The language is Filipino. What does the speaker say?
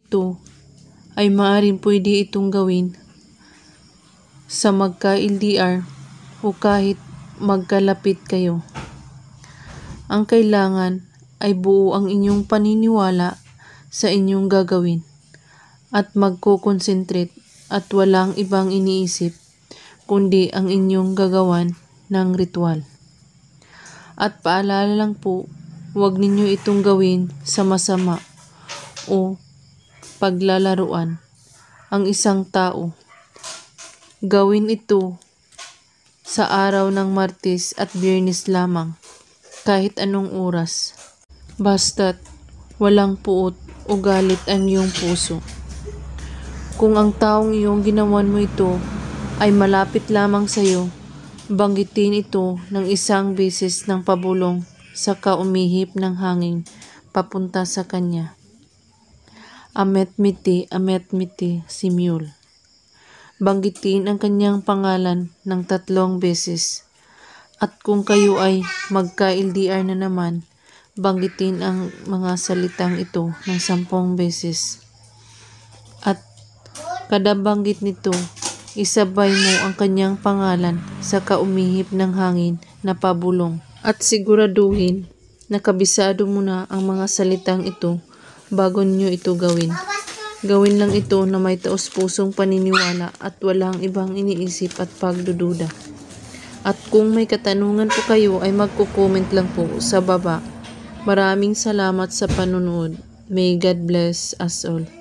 ito ay maaaring pwede itong gawin sa magka-LDR o kahit magkalapit kayo. Ang kailangan ay buo ang inyong paniniwala sa inyong gagawin at magko-concentrate at walang ibang iniisip kundi ang inyong gagawan ng ritual. At paalala lang po, huwag ninyo itong gawin sa masama o paglalaruan ang isang tao. Gawin ito sa araw ng Martes at Biyernes lamang, kahit anong oras. Basta't walang puot o galit ang iyong puso. Kung ang taong iyong ginawan mo ito ay malapit lamang sa iyo, banggitin ito ng 1 beses ng pabulong saka umihip ng hangin papunta sa kanya. Amet Miti Simyul. Banggitin ang kanyang pangalan ng 3 beses. At kung kayo ay magka-LDR na naman, banggitin ang mga salitang ito ng 10 beses. At kada banggit nito, isabay mo ang kanyang pangalan sa kaumihip ng hangin na pabulong. At siguraduhin na kabisado mo na ang mga salitang ito bago niyo ito gawin. Gawin lang ito na may taos-pusong paniniwala at walang ibang iniisip at pagdududa. At kung may katanungan po kayo ay magko-comment lang po sa baba. Maraming salamat sa panonood. May God bless us all.